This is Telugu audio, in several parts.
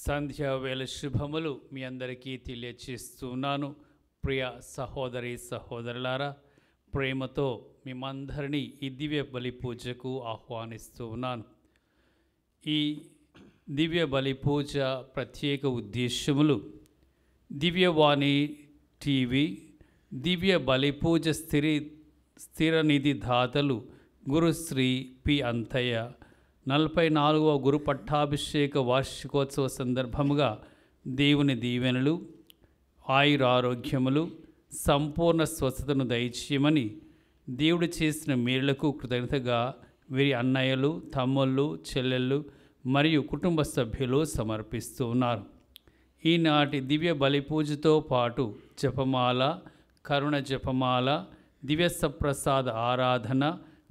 సంధ్యావేళ శుభములు మీ అందరికీ తెలియచేస్తున్నాను. ప్రియ సహోదరి సహోదరులారా, ప్రేమతో మిమ్మందరినీ ఈ దివ్య బలి పూజకు ఆహ్వానిస్తూ ఉన్నాను. ఈ దివ్య బలి పూజ ప్రత్యేక ఉద్దేశములు దివ్యవాణి టీవీ దివ్య బలి పూజ స్థిర నిధి దాతలు గురుశ్రీ పి అంతయ్య 44వ గురు పట్టాభిషేక వార్షికోత్సవ సందర్భముగా దేవుని దీవెనలు, ఆయురారోగ్యములు, సంపూర్ణ స్వస్థతను దయచేయమని దేవుడు చేసిన మేలులకు కృతజ్ఞతగా వీరి అన్నయ్యలు, తమ్ముళ్ళు, చెల్లెళ్ళు మరియు కుటుంబ సభ్యులు సమర్పిస్తూ ఉన్నారు. ఈనాటి దివ్య బలి పూజతో పాటు జపమాల, కరుణ జపమాల, దివ్య సప్రసాద ఆరాధన,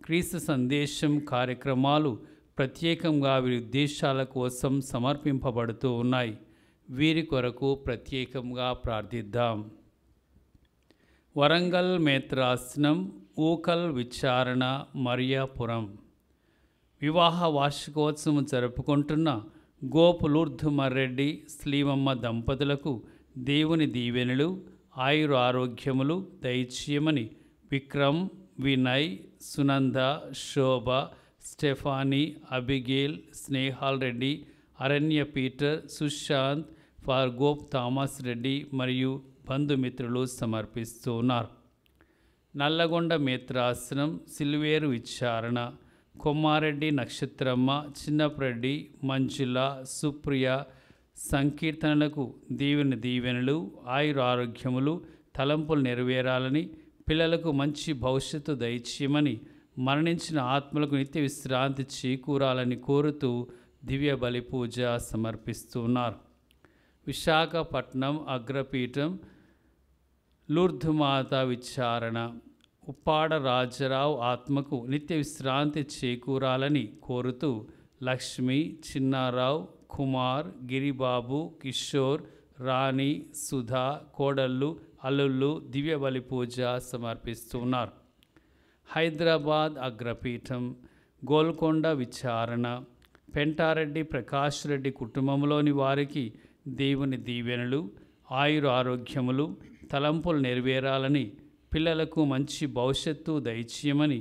క్రీస్తు సందేశం కార్యక్రమాలు ప్రత్యేకంగా వీరి ఉద్దేశాల కోసం సమర్పింపబడుతూ ఉన్నాయి. వీరి కొరకు ప్రత్యేకంగా ప్రార్థిద్దాం. వరంగల్ మేత్రాసనం, ఊకల్ విచారణ, మరియాపురం వివాహ వార్షికోత్సవం జరుపుకుంటున్న గోపులూర్ధు మర్రెడ్డి, శ్రీమమ్మ దంపతులకు దేవుని దీవెనలు, ఆయుర ఆరోగ్యములు దయచేయమని విక్రమ్, వినయ్, సునంద, శోభ, స్టెఫానీ, అబిగేల్, స్నేహాల్ రెడ్డి, అరణ్య పీటర్, సుశాంత్, ఫార్గోప్ థామస్ రెడ్డి మరియు బంధుమిత్రులు సమర్పిస్తూ ఉన్నారు. నల్లగొండ మేత్రాసనం, సిల్వేరు విచారణ, కొమ్మారెడ్డి నక్షత్రమ్మ, చిన్నప్రెడ్డి, మంజుల, సుప్రియ సంకీర్తనలకు దేవుని దీవెనలు, ఆయుర ఆరోగ్యములు, తలంపులు నెరవేరాలని, పిల్లలకు మంచి భవిష్యత్తు దయచేయమని, మరణించిన ఆత్మలకు నిత్య విశ్రాంతి చేకూరాలని కోరుతూ దివ్య బలి పూజ సమర్పిస్తున్నారు. విశాఖపట్నం అగ్రపీఠం లూర్ధుమాత విచారణ, ఉప్పాడ రాజరావు ఆత్మకు నిత్య విశ్రాంతి చేకూరాలని కోరుతూ లక్ష్మి, చిన్నారావు, కుమార్, గిరిబాబు, కిషోర్, రాణి, సుధా, కోడళ్ళు, అల్లుళ్ళు దివ్య బలి పూజ సమర్పిస్తున్నారు. హైదరాబాద్ అగ్రపీఠం గోల్కొండ విచారణ, పెంటారెడ్డి ప్రకాష్ రెడ్డి కుటుంబంలోని వారికి దేవుని దీవెనలు, ఆయుర ఆరోగ్యములు, తలంపులు నెరవేరాలని, పిల్లలకు మంచి భవిష్యత్తు దయచేయమని,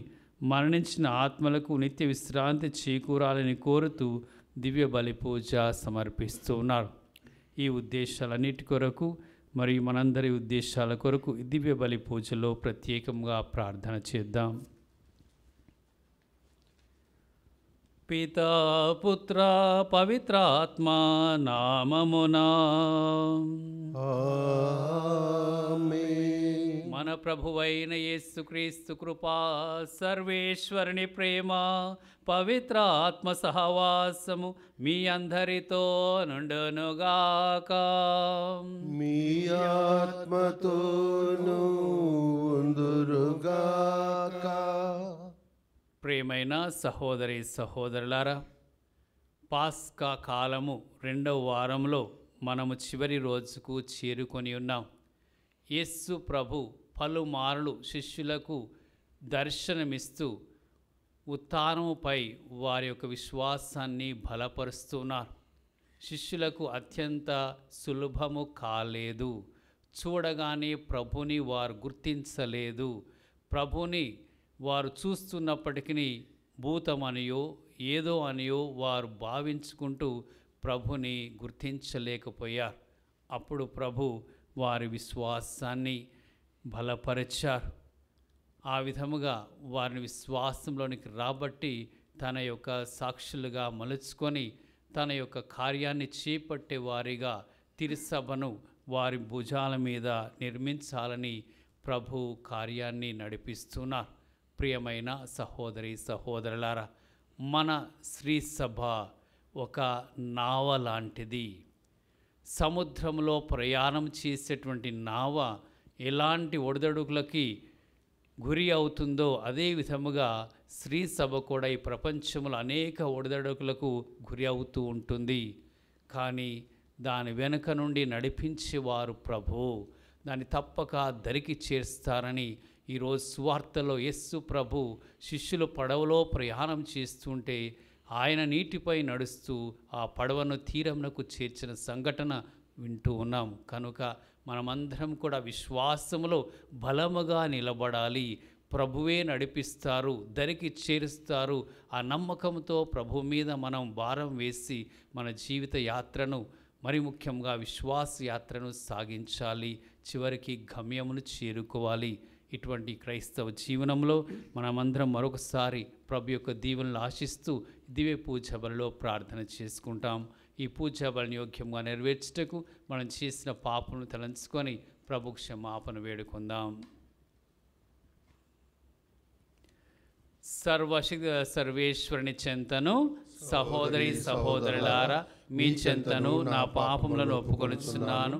మరణించిన ఆత్మలకు నిత్య విశ్రాంతి చేకూరాలని కోరుతూ దివ్య బలి పూజ సమర్పిస్తున్నారు. ఈ ఉద్దేశాలన్నిటి కొరకు మరియు మనందరి ఉద్దేశాల కొరకు దివ్య బలి పూజలో ప్రత్యేకంగా ప్రార్థన చేద్దాం. పితా పుత్ర పవిత్రాత్మ నామమునా మన ప్రభువైన యేసుక్రీస్తు కృపా, సర్వేశ్వరుని ప్రేమ, పవిత్ర ఆత్మ సహవాసము మీ అందరితో నుండునుగాక. మీ ఆత్మతోను ఉందురుగాక. ప్రియమైన సహోదరి సహోదరులారా, పాస్కా కాలము 2వ వారంలో మనము చివరి రోజుకు చేరుకొని ఉన్నాం. యేసు ప్రభు పలుమార్లు శిష్యులకు దర్శనమిస్తూ ఉత్థానముపై వారి యొక్క విశ్వాసాన్ని బలపరుస్తున్నారు. శిష్యులకు అత్యంత సులభము కాలేదు. చూడగానే ప్రభుని వారు గుర్తించలేదు. ప్రభుని వారు చూస్తున్నప్పటికీ భూతమనియో ఏదో అనియో వారు భావించుకుంటూ ప్రభుని గుర్తించలేకపోయారు. అప్పుడు ప్రభు వారి విశ్వాసాన్ని బలపరిచారు. ఆ విధముగా వారిని విశ్వాసంలోనికి రాబట్టి తన యొక్క సాక్షులుగా మలుచుకొని తన యొక్క కార్యాన్ని చేపట్టే వారిగా తిరుసభను వారి భుజాల మీద నిర్మించాలని ప్రభు కార్యాన్ని నడిపిస్తున్నారు. ప్రియమైన సహోదరి సహోదరులారా, మన శ్రీ సభ ఒక నావ లాంటిది. సముద్రంలో ప్రయాణం చేసేటువంటి నావ ఎలాంటి ఒడిదొడుకులకి గురి అవుతుందో అదే విధముగా శ్రీ సభ కూడా ఈ ప్రపంచంలో అనేక ఒడిదొడుకులకు గురి అవుతూ ఉంటుంది. కానీ దాని వెనుక నుండి నడిపించేవారు ప్రభు, దాన్ని తప్పక దరికి చేస్తారని ఈరోజు సువార్తలో యేసు ప్రభు శిష్యులు పడవలో ప్రయాణం చేస్తుంటే ఆయన నీటిపై నడుస్తూ ఆ పడవను తీరమునకు చేర్చిన సంఘటన వింటూ ఉన్నాం. కనుక మనమందరం కూడా విశ్వాసములో బలముగా నిలబడాలి. ప్రభువే నడిపిస్తారు, దరికి చేరుస్తారు. ఆ నమ్మకంతో ప్రభు మీద మనం భారం వేసి మన జీవిత యాత్రను, మరి ముఖ్యంగా విశ్వాస యాత్రను సాగించాలి. చివరికి గమ్యమును చేరుకోవాలి. ఇటువంటి క్రైస్తవ జీవనంలో మనమందరం మరొకసారి ప్రభు యొక్క దీవెనలు ఆశిస్తూ దివ్య పూజా బలిలో ప్రార్థన చేసుకుంటాం. ఈ పూజా బలిని యోగ్యంగా నెరవేర్చుటకు మనం చేసిన పాపను తలంచుకొని ప్రభు క్షమాపణ వేడుకుందాం. సర్వేశ్వరుని చెంతను సహోదరి సహోదరులారా మీ చెంతను నా పాపములను ఒప్పుకొనుచున్నాను.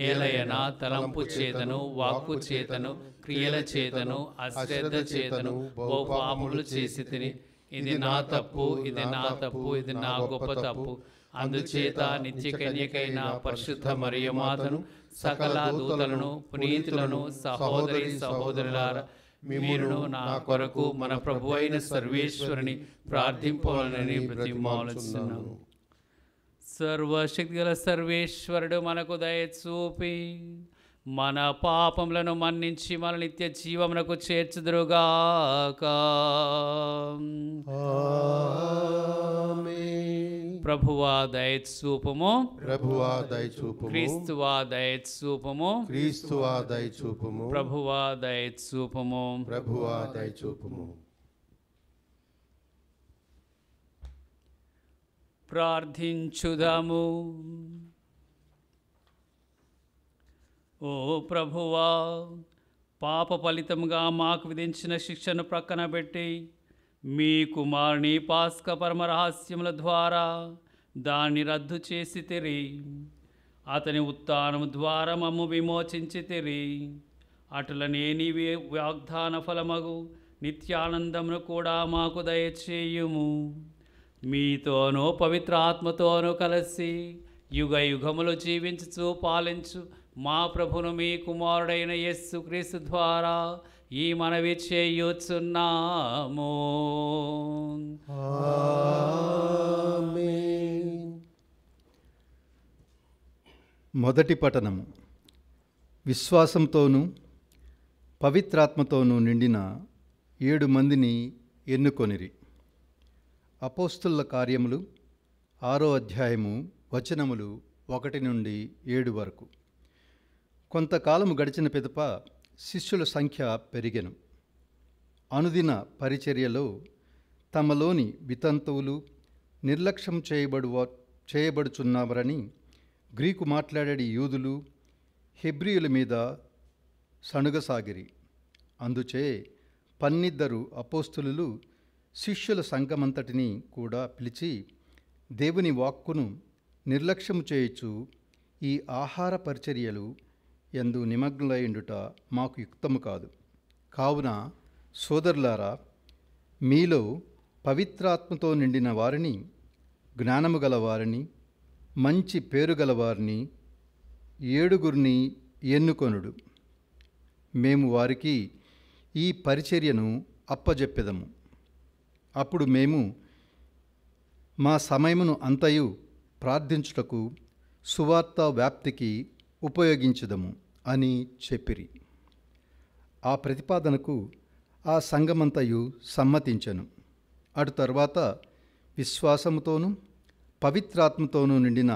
ఏలయన తలంపు చేతను, వాక్కు చేతను, క్రియల చేతను, అశ్రద్ధ చేతను బహు పాపములు చేసి తిని. ఇది నా తప్పు, ఇది నా తప్పు, ఇది నా గొప్ప తప్పు. అందుచేత నిత్య కన్యకైన పరిశుద్ధ మరియమాతను, సకల దూతలను, పునీతులను, సహోదరి సహోదరులారా మీరును నా కొరకు మన ప్రభు అయిన సర్వేశ్వరుని ప్రార్థింపవలనని బ్రతిమాలుచున్నాను. సర్వశక్తి గల సర్వేశ్వరుడు మనకు దయ చూపి మన పాపములను మన్నించి మన నిత్య జీవమునకు చేర్చుదురుగాక. ప్రభువా దయ చూపుము, ప్రభువా దయ చూపుము, క్రీస్తువా దయ చూపుము, క్రీస్తువా దయ చూపుము, ప్రభువా దయ చూపుము, ప్రభువా దయ చూపుము. ప్రార్థించుదాము. ఓ ప్రభువా, పాప ఫలితంగా మాకు విధించిన శిక్షను ప్రక్కన పెట్టి మీ కుమారుని పాస్క పరమ రహస్యముల ద్వారా దాన్ని రద్దు చేసి తిరి. అతని ఉత్థానము ద్వారా మమ్ము విమోచించి తిరి. అటులనే నీవి వాగ్దాన ఫలమగు నిత్యానందమును కూడా మాకు దయచేయుము. మీతోనూ పవిత్ర ఆత్మతోనూ కలిసి యుగ యుగములు జీవించుచు పాలించు మా ప్రభును మీ కుమారుడైన యేసుక్రీస్తు ద్వారా ఈ మనవి చేయుచున్నాము. మొదటి పఠనము. విశ్వాసంతోనూ పవిత్రాత్మతోనూ నిండిన 7 మందిని ఎన్నుకొనిరి. అపోస్తుల కార్యములు 6వ అధ్యాయము వచనములు 1 నుండి 7 వరకు. కొంతకాలము గడిచిన పిదప శిష్యుల సంఖ్య పెరిగెను. అనుదిన పరిచర్యలో తమలోని వితంతువులు నిర్లక్ష్యం చేయబడుచున్నారని గ్రీకు మాట్లాడే యూదులు హెబ్రీయుల మీద సణుగసాగిరి. అందుచే 12 అపోస్తులు శిష్యుల సంఘమంతటిని కూడా పిలిచి దేవుని వాక్కును నిర్లక్ష్యము చేయుచు ఈ ఆహార పరిచర్యలు యందు నిమగ్నులైండుట మాకు యుక్తము కాదు. కావున సోదరులారా, మీలో పవిత్రాత్మతో నిండిన వారిని, జ్ఞానము గల వారిని, మంచి పేరు గల వారిని 7 ఎన్నుకొనుడు. మేము వారికి ఈ పరిచర్యను అప్పజెప్పెదము. అప్పుడు మేము మా సమయమును అంతయు ప్రార్థించుటకు సువార్త వ్యాప్తికి ఉపయోగించుదము అని చెప్పిరి. ఆ ప్రతిపాదనకు ఆ సంఘమంతయు సమ్మతించెను. అటు తర్వాత విశ్వాసముతోనూ పవిత్రాత్మతోనూ నిండిన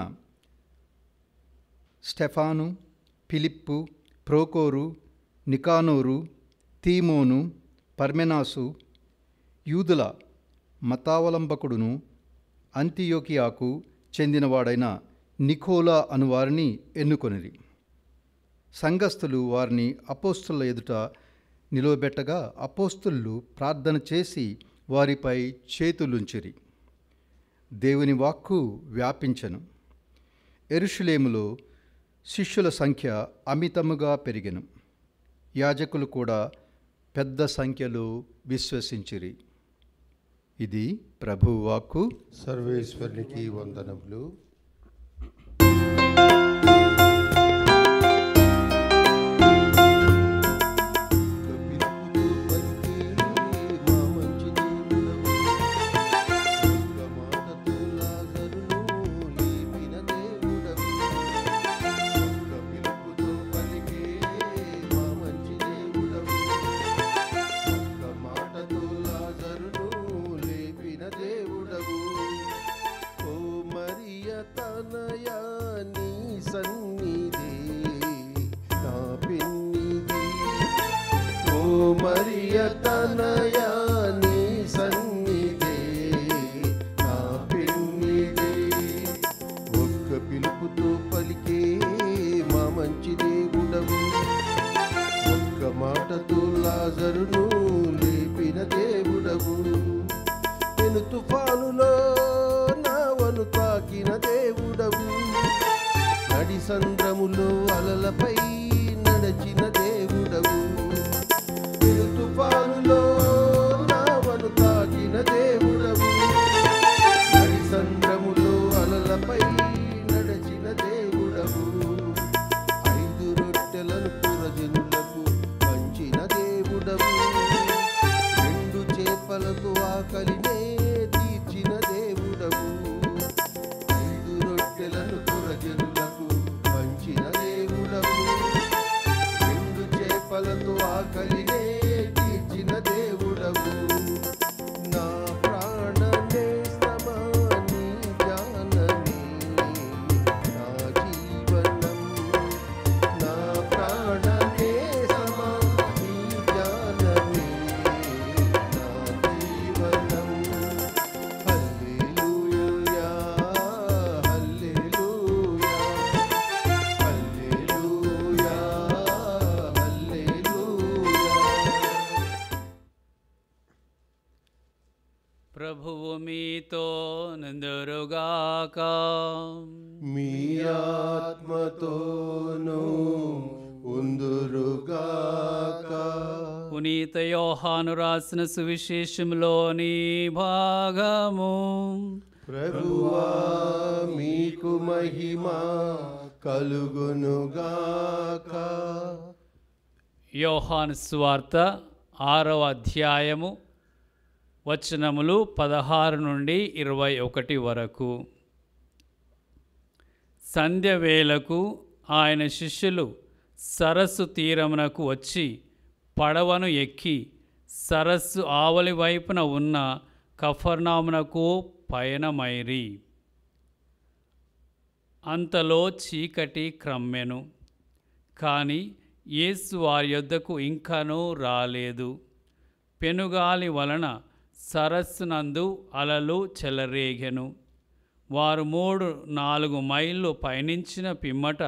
స్టెఫాను, ఫిలిప్పు, ప్రోకోరు, నికానోరు, తీమోను, పర్మెనాసు, యూదుల మతావలంబకుడును అంతియోకియాకు చెందినవాడైన నికోలా అనువారిని ఎన్నుకొనిరి. సంఘస్థులు వారిని అపోస్తుల ఎదుట నిలవబెట్టగా అపోస్తులు ప్రార్థన చేసి వారిపై చేతులుంచిరి. దేవుని వాక్కు వ్యాపించెను. యెరూషలేములో శిష్యుల సంఖ్య అమితముగా పెరిగెను. యాజకులు కూడా పెద్ద సంఖ్యలో విశ్వసించిరి. ఇది ప్రభువు వాక్కు. సర్వేశ్వరునికి వందనములు. తుఫానులో నావను తాకిన దేవుడవు, నడి సంద్రములో అలలపై నడచిన దేవుడవు. తుఫానులో నావను తాకిన దేవుడవు, నడి సంద్రములో అలలపై నడచిన దేవుడవు. 5 రొట్టెలను పురజనులకు పంచిన దేవుడవు, 2 చేపలతో ఆకలినే తీర్చిన దేవుడవు. 5 రొట్టెలను పురజనులకు పంచిన దేవుడవు, 2 చేపలతో ఆకలినే తీర్చిన దేవుడవు. నా ప్రాణ నేస్తమా నీ జ్ఞానమే నా జీవనం, నా ప్రాణ నేస్తమా నీ జ్ఞానమే నా జీవనం. హల్లెలూయా హల్లెలూయా హల్లెలూయా హల్లెలూయా. ప్రభువు మీతో నుందురుగాక. మీ ఆత్మతోనూ ఉందురుగాక. పునీత యోహాను రాసిన సువిశేషంలోని భాగము. ప్రభువా మీకు మహిమ కలుగునుగాక. యోహాను సువార్త 6వ అధ్యాయము వచనములు 16 నుండి 21 వరకు. సంధ్య వేళకు ఆయన శిష్యులు సరస్సు తీరమునకు వచ్చి పడవను ఎక్కి సరస్సు ఆవలి వైపున ఉన్న కఫర్నామునకు పయనమైరి. అంతలో చీకటి క్రమ్మెను, కానీ యేసు వారి యొద్దకు ఇంకనూ రాలేదు. పెనుగాలి వలన సరస్సునందు అలలు చెలరేగెను. వారు 3-4 మైళ్ళు పయనించిన పిమ్మట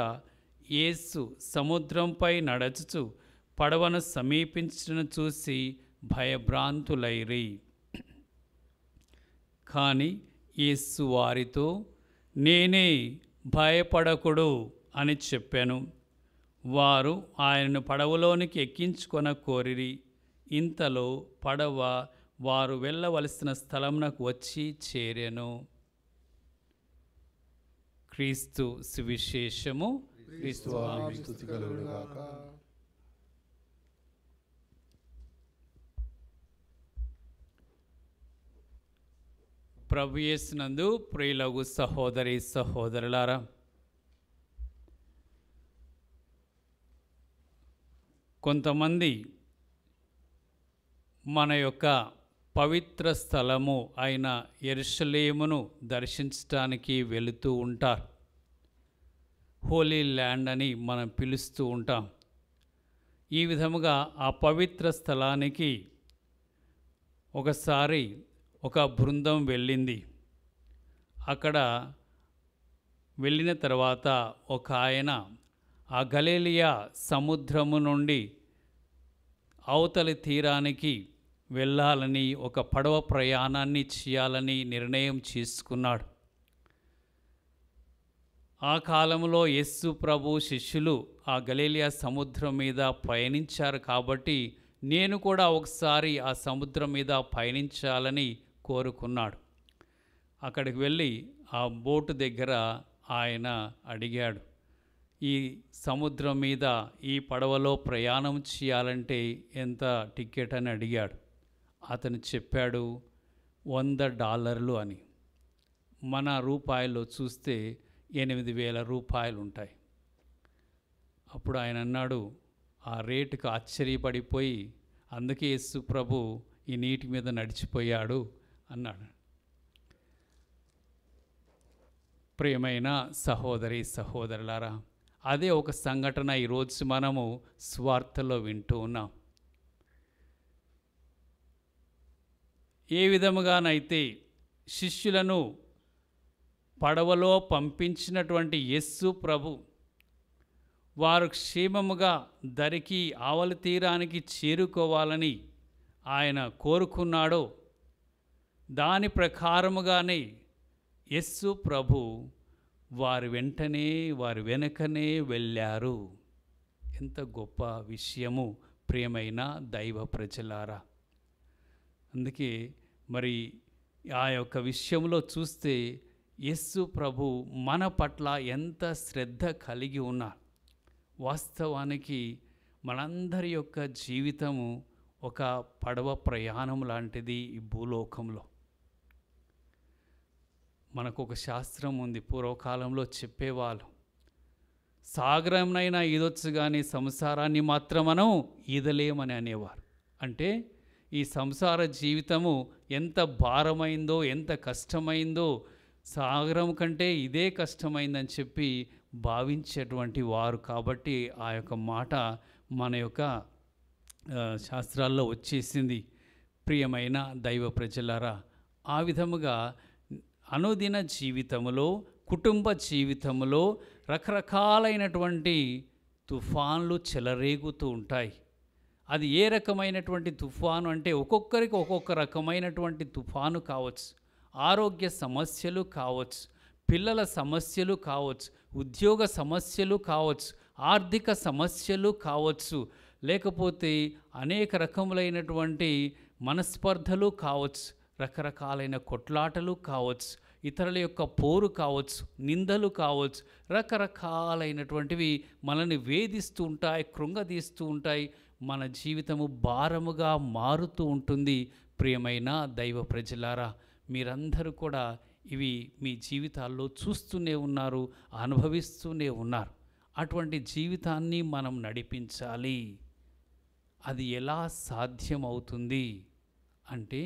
యేసు సముద్రంపై నడచుచు పడవను సమీపించను చూసి భయభ్రాంతులైరి. కానీ యేసు వారితో, నేనే, భయపడకుడు అని చెప్పాను. వారు ఆయనను పడవలోనికి ఎక్కించుకొన కోరిరి. ఇంతలో పడవ వారు వెళ్ళవలసిన స్థలమునకు వచ్చి చేరెను. క్రీస్తు సువిశేషము. క్రీస్తు మీకు స్తుతి కలుగునుగాక. ప్రభు యేసునందు ప్రియులగు సహోదరి సహోదరులారా, కొంతమంది మన యొక్క పవిత్ర స్థలము అయిన యెరూషలేమును దర్శించడానికి వెళుతూ ఉంటారు. హోలీ ల్యాండ్ అని మనం పిలుస్తూ ఉంటాం. ఈ విధముగా ఆ పవిత్ర స్థలానికి ఒకసారి ఒక బృందం వెళ్ళింది. అక్కడ వెళ్ళిన తర్వాత ఒక ఆయన ఆ గలిలయ సముద్రము నుండి అవతలి తీరానికి వెళ్ళాలని, ఒక పడవ ప్రయాణాన్ని చేయాలని నిర్ణయం చేసుకున్నాడు. ఆ కాలంలో యేసు ప్రభు శిష్యులు ఆ గలిలయ సముద్రం మీద పయనించారు కాబట్టి నేను కూడా ఒకసారి ఆ సముద్రం మీద పయనించాలని కోరుకున్నాడు. అక్కడికి వెళ్ళి ఆ బోటు దగ్గర ఆయన అడిగాడు, ఈ సముద్రం మీద ఈ పడవలో ప్రయాణం చేయాలంటే ఎంత టికెట్ అని అడిగాడు. అతను చెప్పాడు $100 అని. మన రూపాయల్లో చూస్తే 8,000 రూపాయలు ఉంటాయి. అప్పుడు ఆయన అన్నాడు, ఆ రేటుకు ఆశ్చర్యపడిపోయి, అందుకే యేసు ప్రభు ఈ నీటి మీద నడిచిపోయాడు అన్నాడు. ప్రియమైన సహోదరి సహోదరులారా, అదే ఒక సంఘటన ఈరోజు మనము స్వార్థలో వింటూ ఉన్నాం. ఏ విధముగానైతే శిష్యులను పడవలో పంపించినటువంటి యేసు ప్రభు వారు క్షేమముగా దరికి ఆవలి తీరానికి చేరుకోవాలని ఆయన కోరుకున్నాడో, దాని ప్రకారముగానే యేసు ప్రభు వారి వెనకనే వెళ్ళారు. ఎంత గొప్ప విషయము ప్రియమైన దైవ ప్రజలారా. అందుకే మరి ఆ యొక్క విషయంలో చూస్తే యేసు ప్రభు మన పట్ల ఎంత శ్రద్ధ కలిగి ఉన్నారు. వాస్తవానికి మనందరి యొక్క జీవితము ఒక పడవ ప్రయాణం లాంటిది ఈ భూలోకంలో. మనకు ఒక శాస్త్రం ఉంది, పూర్వకాలంలో చెప్పేవాళ్ళు, సాగరంనైనా ఈదొచ్చు కానీ సంసారాన్ని మాత్రం మనం ఈదలేమని అనేవారు. అంటే ఈ సంసార జీవితము ఎంత భారమైందో, ఎంత కష్టమైందో, సాగరం కంటే ఇదే కష్టమైందని చెప్పి భావించేటువంటి వారు. కాబట్టి ఆ యొక్క మాట మన యొక్క శాస్త్రాల్లో వచ్చేసింది. ప్రియమైన దైవ ప్రజలారా, ఆ విధముగా అనుదిన జీవితములో, కుటుంబ జీవితంలో రకరకాలైనటువంటి తుఫాన్లు చెలరేగుతూ ఉంటాయి. అది ఏ రకమైనటువంటి తుఫాను అంటే ఒక్కొక్కరికి ఒక్కొక్క రకమైనటువంటి తుఫాను కావచ్చు. ఆరోగ్య సమస్యలు కావచ్చు, పిల్లల సమస్యలు కావచ్చు, ఉద్యోగ సమస్యలు కావచ్చు, ఆర్థిక సమస్యలు కావచ్చు, లేకపోతే అనేక రకములైనటువంటి మనస్పర్ధలు కావచ్చు, రకరకాలైన కొట్లాటలు కావచ్చు, ఇతరుల యొక్క పోరు కావచ్చు, నిందలు కావచ్చు, రకరకాలైనటువంటివి మనల్ని వేధిస్తూ ఉంటాయి, కృంగదీస్తూ ఉంటాయి. మన జీవితము భారముగా మారుతూ ఉంటుంది. ప్రియమైన దైవ ప్రజలారా, మీరందరూ కూడా ఇవి మీ జీవితాల్లో చూస్తూనే ఉన్నారు, అనుభవిస్తూనే ఉన్నారు. అటువంటి జీవితాన్ని మనం నడిపించాలి. అది ఎలా సాధ్యమవుతుంది అంటే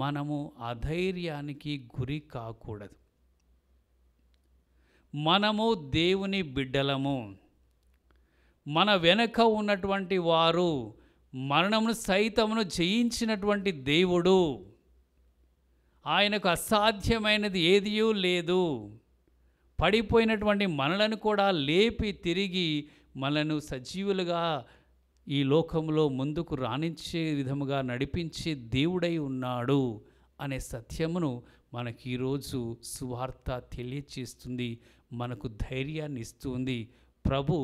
మనము అధైర్యానికి గురి కాకూడదు. మనము దేవుని బిడ్డలము. మన వెనక ఉన్నటువంటి వారు మరణమును సైతమును జయించినటువంటి దేవుడు. ఆయనకు అసాధ్యమైనది ఏదియూ లేదు. పడిపోయినటువంటి మనలను కూడా లేపి తిరిగి మనను సజీవులుగా ఈ లోకంలో ముందుకు రాణించే విధముగా నడిపించే దేవుడై ఉన్నాడు అనే సత్యమును మనకి ఈరోజు సువార్త తెలియచేస్తుంది, మనకు ధైర్యాన్ని ఇస్తుంది. ప్రభు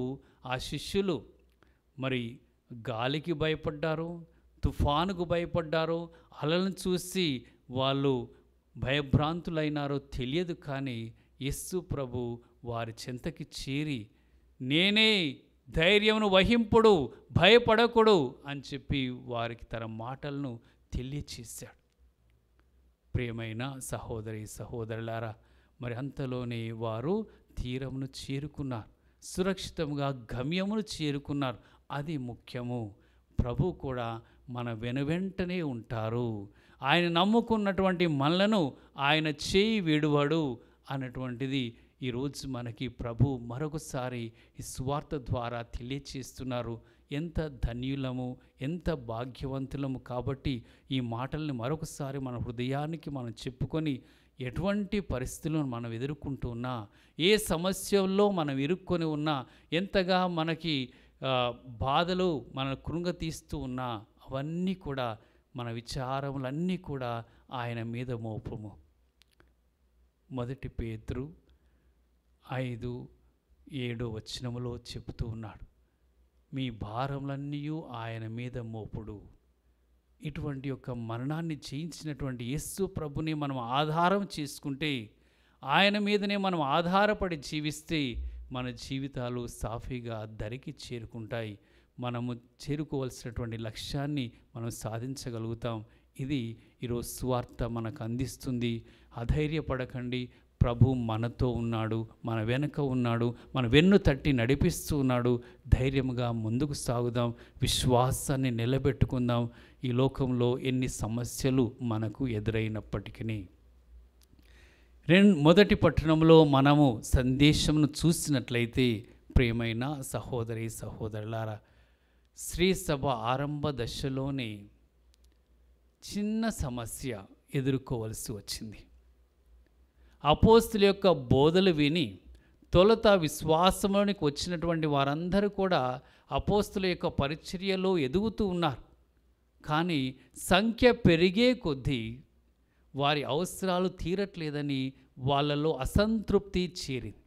ఆ శిష్యులు మరి గాలికి భయపడ్డారు, తుఫానుకు భయపడ్డారు, అలలను చూసి వాళ్ళు భయభ్రాంతులైనారో తెలియదు. కానీ యేసు ప్రభు వారి చెంతకి చేరి, నేనే, ధైర్యమును వహింపుడు, భయపడకుడు అని చెప్పి వారికి తన మాటలను తెలియచేశాడు. ప్రియమైన సహోదరి సహోదరులారా, మరి అంతలోనే వారు తీరమును చేరుకున్నారు, సురక్షితంగా గమ్యమును చేరుకున్నారు. అది ముఖ్యము. ప్రభు కూడా మన వెనువెంటనే ఉంటారు. ఆయన నమ్ముకున్నటువంటి మనలను ఆయన చేయి విడువడు అన్నటువంటిది ఈరోజు మనకి ప్రభు మరొకసారి ఈ సువార్త ద్వారా తెలియచేస్తున్నారు. ఎంత ధన్యులము, ఎంత భాగ్యవంతులము. కాబట్టి ఈ మాటల్ని మరొకసారి మన హృదయానికి మనం చెప్పుకొని, ఎటువంటి పరిస్థితులను మనం ఎదుర్కొంటున్నా, ఏ సమస్యల్లో మనం ఇరుక్కొని ఉన్నా, ఎంతగా మనకి బాధలు మన కృంగతీస్తూ ఉన్నా, అవన్నీ కూడా మన విచారములన్నీ కూడా ఆయన మీద మోపము. 1 పేతురు 5:7 చెబుతూ ఉన్నాడు, మీ భారములన్నీ ఆయన మీద మోపుడు. ఇటువంటి యొక్క మరణాన్ని జయించినటువంటి యేసు ప్రభుని మనం ఆధారం చేసుకుంటే, ఆయన మీదనే మనం ఆధారపడి జీవిస్తే మన జీవితాలు సాఫీగా దరికి చేరుకుంటాయి. మనము చేరుకోవాల్సినటువంటి లక్ష్యాన్ని మనం సాధించగలుగుతాం. ఇది ఈరోజు సువార్త మనకు అందిస్తుంది. అధైర్యపడకండి, ప్రభు మనతో ఉన్నాడు, మన వెనుక ఉన్నాడు, మన వెన్ను తట్టి నడిపిస్తూ ఉన్నాడు. ధైర్యంగా ముందుకు సాగుదాం, విశ్వాసాన్ని నిలబెట్టుకుందాం. ఈ లోకంలో ఎన్ని సమస్యలు మనకు ఎదురైనప్పటికీ. మొదటి పట్టణంలో మనము సందేశమును చూసినట్లయితే, ప్రియమైన సహోదరి సహోదరులారా, శ్రీ సభ ఆరంభ దశలోనే చిన్న సమస్య ఎదుర్కోవలసి వచ్చింది. అపోస్తుల యొక్క బోధలు విని తొలుత విశ్వాసంలోనికి వచ్చినటువంటి వారందరూ కూడా అపోస్తుల యొక్క పరిచర్యలో ఎదుగుతూ ఉన్నారు. కానీ సంఖ్య పెరిగే కొద్దీ వారి అవసరాలు తీరట్లేదని వాళ్ళలో అసంతృప్తి చేరింది.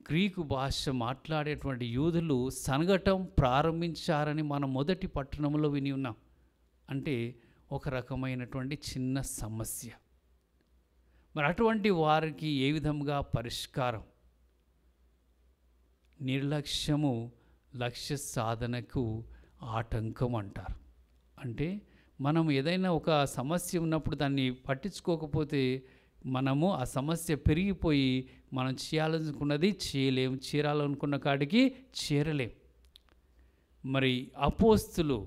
గ్రీకు భాష మాట్లాడేటువంటి యూదులు సనగటం ప్రారంభించారని మనం మొదటి పట్టణంలో విని ఉన్నాం. అంటే ఒక రకమైనటువంటి చిన్న సమస్య. మరి అటువంటి వారికి ఏ విధంగా పరిష్కారం? నిర్లక్ష్యము లక్ష్య సాధనకు ఆటంకం అంటారు. అంటే మనం ఏదైనా ఒక సమస్య ఉన్నప్పుడు దాన్ని పట్టించుకోకపోతే మనము ఆ సమస్య పెరిగిపోయి మనం చేయాలనుకున్నది చేయలేం, చేరాలనుకున్న కాడికి చేరలేం. మరి అపోస్తులు,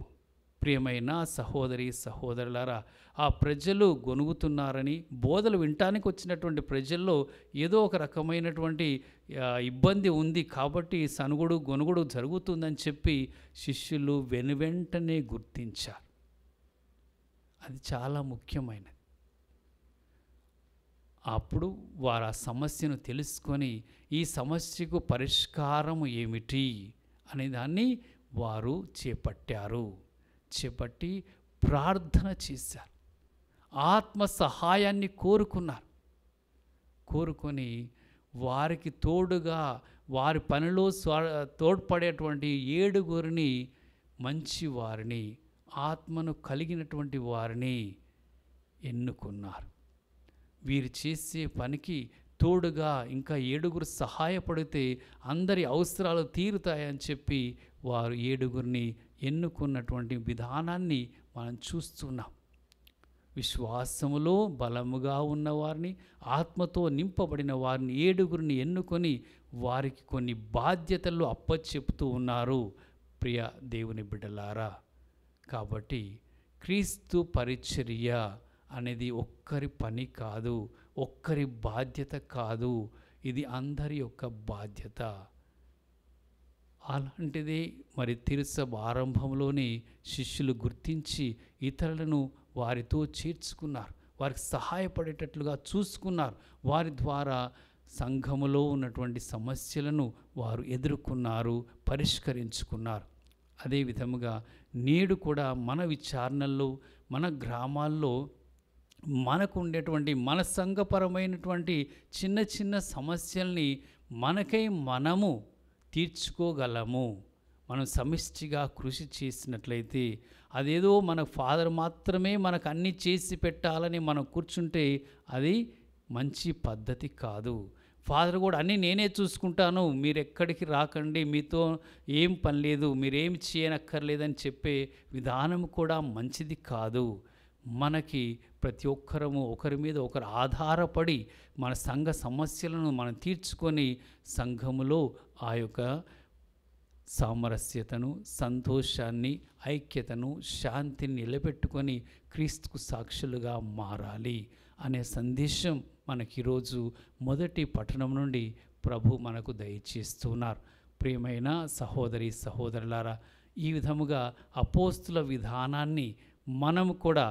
ప్రియమైన సహోదరి సహోదరులారా, ఆ ప్రజలు గొనుగుతున్నారని, బోధలు వినటానికి వచ్చినటువంటి ప్రజల్లో ఏదో ఒక రకమైనటువంటి ఇబ్బంది ఉంది కాబట్టి సనుగుడు గొనుగుడు జరుగుతుందని చెప్పి శిష్యులు వెనువెంటనే గుర్తించారు. అది చాలా ముఖ్యమైనది. అప్పుడు వారు ఆ సమస్యను తెలుసుకొని ఈ సమస్యకు పరిష్కారం ఏమిటి అనే దాన్ని వారు చేపట్టి ప్రార్థన చేశారు. ఆత్మ సహాయాన్ని కోరుకొని వారికి తోడుగా వారి పనిలో తోడ్పడేటువంటి 7 మంచి వారిని, ఆత్మను కలిగినటువంటి వారిని ఎన్నుకున్నారు. వీరు చేసే పనికి తోడుగా ఇంకా 7 సహాయపడితే అందరి అవసరాలు తీరుతాయని చెప్పి వారు 7 ఎన్నుకున్నటువంటి విధానాన్ని మనం చూస్తున్నాం. విశ్వాసములో బలముగా ఉన్నవారిని, ఆత్మతో నింపబడిన వారిని 7 ఎన్నుకొని వారికి కొన్ని బాధ్యతలు అప్పచెప్తూ ఉన్నారు. ప్రియ దేవుని బిడ్డలారా, కాబట్టి క్రీస్తు పరిచర్య అనేది ఒక్కరి పని కాదు, ఒక్కరి బాధ్యత కాదు, ఇది అందరి యొక్క బాధ్యత. అలాంటిది మరి తిరుసభ ఆరంభంలోనే శిష్యులు గుర్తించి ఇతరులను వారితో చేర్చుకున్నారు, వారికి సహాయపడేటట్లుగా చూసుకున్నారు. వారి ద్వారా సంఘములో ఉన్నటువంటి సమస్యలను వారు ఎదుర్కొన్నారు, పరిష్కరించుకున్నారు. అదే విధముగా నేడు కూడా మన విచారణల్లో, మన గ్రామాల్లో మనకు ఉండేటువంటి మన సంఘపరమైనటువంటి చిన్న చిన్న సమస్యల్ని మనకై మనము తీర్చుకోగలము. మనం సమిష్టిగా కృషి చేసినట్లయితే, అదేదో మన ఫాదర్ మాత్రమే మనకు అన్నీ చేసి పెట్టాలని మనం కూర్చుంటే అది మంచి పద్ధతి కాదు. ఫాదర్ కూడా అన్నీ నేనే చూసుకుంటాను, మీరు ఎక్కడికి రాకండి, మీతో ఏం పని లేదు, మీరేమి చేయనక్కర్లేదని చెప్పే విధానం కూడా మంచిది కాదు. మనకి ప్రతి ఒక్కరము ఒకరి మీద ఒకరు ఆధారపడి మన సంఘ సమస్యలను మనం తీర్చుకొని సంఘములో ఆ యొక్క సామరస్యతను, సంతోషాన్ని, ఐక్యతను, శాంతిని నిలబెట్టుకొని క్రీస్తుకు సాక్షులుగా మారాలి అనే సందేశం మనకి ఈరోజు మొదటి పట్టణం నుండి ప్రభు మనకు దయచేస్తున్నారు. ప్రియమైన సహోదరి సహోదరులారా, ఈ విధముగా అపోస్తుల విధానాన్ని మనం కూడా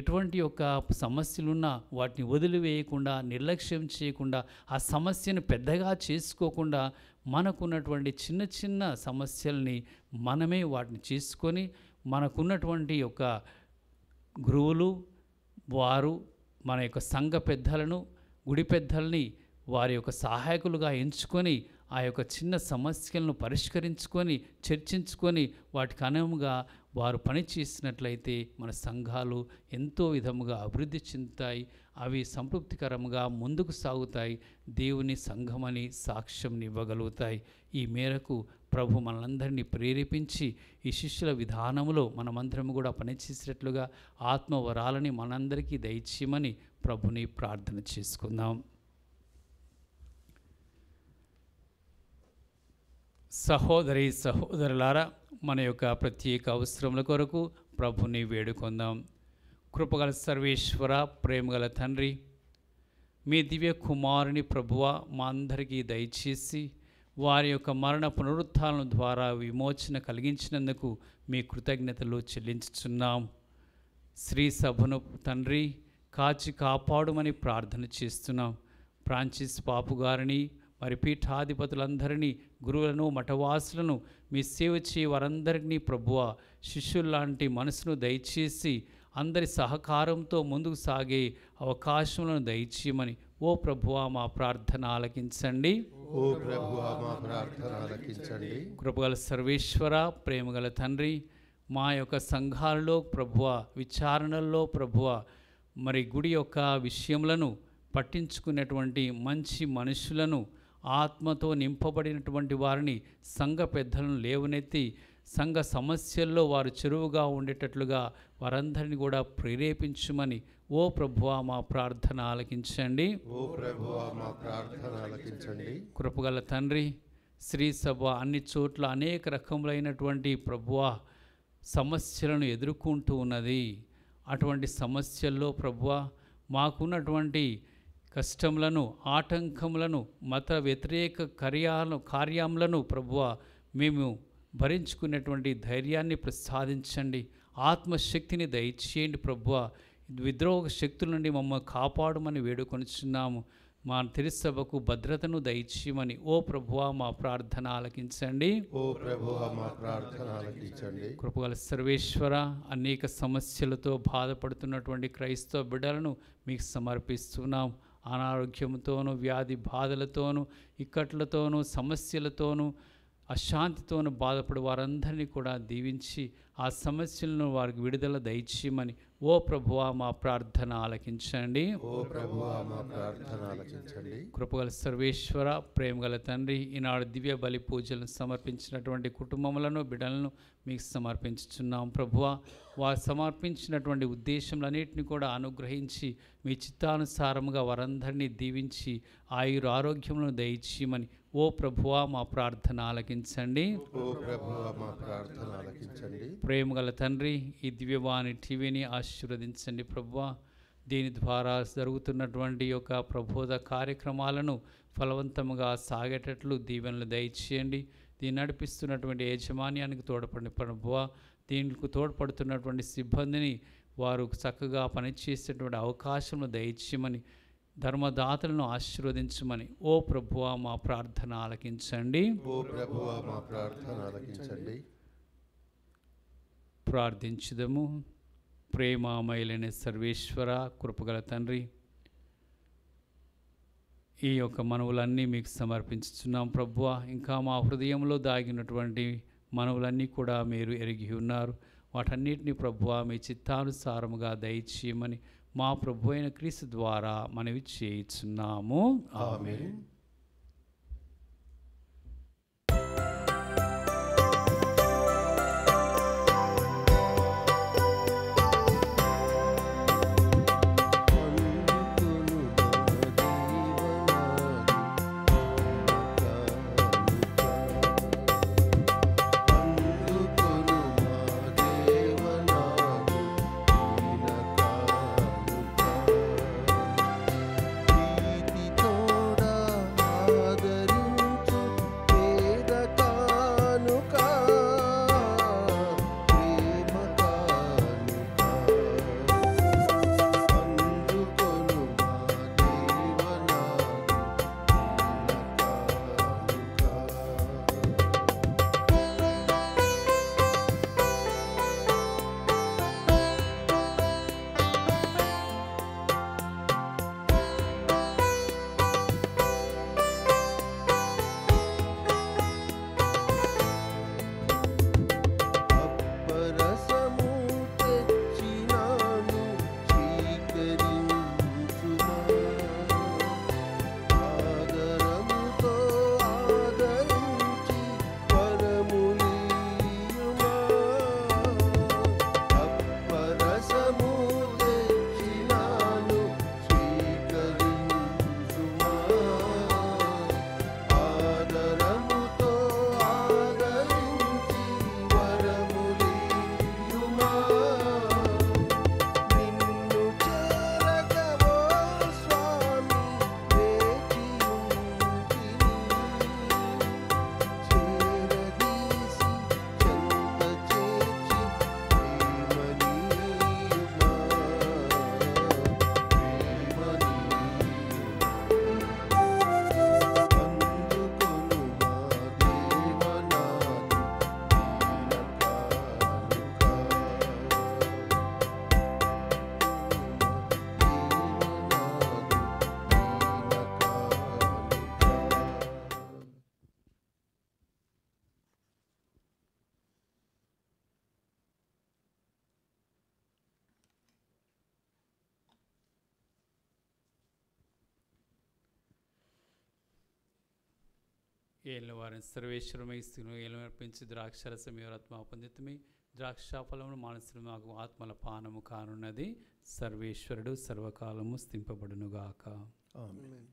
ఎటువంటి యొక్క సమస్యలున్నా వాటిని వదిలివేయకుండా, నిర్లక్ష్యం చేయకుండా, ఆ సమస్యను పెద్దగా చేసుకోకుండా మనకున్నటువంటి చిన్న చిన్న సమస్యల్ని మనమే వాటిని చేసుకొని మనకున్నటువంటి యొక్క గురువులు వారు మన యొక్క సంఘ పెద్దలను, గుడి పెద్దల్ని వారి యొక్క సహాయకులుగా ఎంచుకొని ఆ యొక్క చిన్న సమస్యలను పరిష్కరించుకొని చర్చించుకొని వాటికి అనుగుణంగా వారు పనిచేసినట్లయితే మన సంఘాలు ఎంతో విధముగా అభివృద్ధి చెందుతాయి, అవి సంతృప్తికరంగా ముందుకు సాగుతాయి, దేవుని సంఘమని సాక్ష్యం ఇవ్వగలుగుతాయి. ఈ మేరకు ప్రభు మనందరినీ ప్రేరేపించి ఈ శిష్యుల విధానంలో మనమందరం కూడా పనిచేసేటట్లుగా ఆత్మవరాలని మనందరికీ దయచేయమని ప్రభుని ప్రార్థన చేసుకుందాం. సహోదరి సహోదరులారా, మన యొక్క ప్రత్యేక అవసరముల కొరకు ప్రభుని వేడుకొందాం. కృపగల సర్వేశ్వర, ప్రేమగల తండ్రి, మీ దివ్య కుమారుని ప్రభువ మా అందరికీ దయచేసి వారి యొక్క మరణ పునరుత్థానం ద్వారా విమోచన కలిగించినందుకు మీ కృతజ్ఞతలు చెల్లించుచున్నాం. శ్రీ సభను తండ్రి కాచి కాపాడుమని ప్రార్థన చేస్తున్నాం. ఫ్రాన్సిస్ పాపు గారిని మరి పీఠాధిపతులందరినీ, గురువులను, మఠవాసులను, మీ సేవ చేయ వారందరినీ ప్రభువా శిష్యుల్లాంటి మనసును దయచేసి అందరి సహకారంతో ముందుకు సాగే అవకాశములను దయచేయమని ఓ ప్రభువా మా ప్రార్థన ఆలకించండి. ఓ ప్రభువా మా ప్రార్థన ఆలకించండి. కృపగల సర్వేశ్వర, ప్రేమగల తండ్రి, మా యొక్క సంఘాలలో ప్రభువా, విచారణల్లో ప్రభువా, మరి గుడి యొక్క విషయములను పట్టించుకునేటువంటి మంచి మనుషులను, ఆత్మతో నింపబడినటువంటి వారిని, సంఘ పెద్దలను లేవనెత్తి సంఘ సమస్యల్లో వారు చెరువుగా ఉండేటట్లుగా వారందరినీ కూడా ప్రేరేపించుమని ఓ ప్రభువా మా ప్రార్థన ఆలకించండి. ఓ ప్రభువా మా ప్రార్థన ఆలకించండి. కృపగల తండ్రి, శ్రీ సభ అన్ని చోట్ల అనేక రకములైనటువంటి ప్రభువా సమస్యలను ఎదుర్కొంటూ ఉన్నది. అటువంటి సమస్యల్లో ప్రభువా మాకున్నటువంటి కష్టములను, ఆటంకములను, మత వ్యతిరేక కార్యములను ప్రభువా మేము భరించుకునేటువంటి ధైర్యాన్ని ప్రసాదించండి. ఆత్మశక్తిని దయచేయండి ప్రభువా. విద్రోహ శక్తుల నుండి మమ్మల్ని కాపాడమని వేడుకొనిచున్నాము. మా తిరుసభకు భద్రతను దయచేయమని ఓ ప్రభువా మా ప్రార్థన ఆలకించండి. ఓ ప్రభువా మా ప్రార్థన ఆలకించండి. కృపగల సర్వేశ్వర, అనేక సమస్యలతో బాధపడుతున్నటువంటి క్రైస్తవ బిడ్డలను మీకు సమర్పిస్తున్నాం. అనారోగ్యంతోనూ, వ్యాధి బాధలతోనూ, ఇక్కట్లతోనూ, సమస్యలతోనూ, అశాంతితోనూ బాధపడే వారందరినీ కూడా దీవించి ఆ సమస్యలను వారికి విడుదల దయచేయమని ఓ ప్రభువా మా ప్రార్థన ఆలకించండి. ఓ ప్రభువా మా ప్రార్థన ఆలకించండి. కృపగల సర్వేశ్వర, ప్రేమగల తండ్రి, ఈనాడు దివ్య బలి పూజలను సమర్పించినటువంటి కుటుంబములను, బిడ్డలను మీకు సమర్పించుచున్నాం ప్రభువా. వారు సమర్పించినటువంటి ఉద్దేశములన్నింటినీ కూడా అనుగ్రహించి మీ చిత్తానుసారముగా వారందరినీ దీవించి ఆయుర ఆరోగ్యములను దయచేయమని ఓ ప్రభువా మా ప్రార్థన ఆలకించండి. ఓ ప్రభువా మా ప్రార్థన ఆలకించండి. ప్రేమగల తండ్రి, ఈ దివ్యవాణి టీవీని ఆశీర్వదించండి ప్రభువా. దీని ద్వారా జరుగుతున్నటువంటి యొక్క ప్రబోధ కార్యక్రమాలను ఫలవంతముగా సాగేటట్లు దీవెనలు దయచేయండి. దీన్ని నడిపిస్తున్నటువంటి యాజమాన్యానికి తోడ్పడి ప్రభువా, దీనికి తోడ్పడుతున్నటువంటి సిబ్బందిని వారు చక్కగా పనిచేసేటువంటి అవకాశం దయచేయమని, ధర్మదాతలను ఆశీర్వదించమని ఓ ప్రభువా మా ప్రార్థన ఆలకించండి. ఓ ప్రభువా మా ప్రార్థన ఆలకించండి. ప్రార్థించుదము. ప్రేమామయులైన సర్వేశ్వర, కృపగల తండ్రి, ఈ యొక్క మనవులన్నీ మీకు సమర్పించుతున్నాం ప్రభువా. ఇంకా మా హృదయంలో దాగినటువంటి మనవులన్నీ కూడా మీరు ఎరిగి ఉన్నారు. వాటన్నిటిని ప్రభువా మీ చిత్తానుసారముగా దయచేయమని మా ప్రభు అయిన క్రీస్తు ద్వారా మనవి చేయుచున్నాము. ఆమేన్. ఏళ్ళ వారిని సర్వేశ్వరమై స్థితిలో ఏలమర్పించి ద్రాక్షరసం ఎవరాత్మ పొందితమి ద్రాక్షాఫలమును మానసులు మాకు ఆత్మల పానము కానున్నది. సర్వేశ్వరుడు సర్వకాలము స్థింపబడునుగాక. ఆమేన్.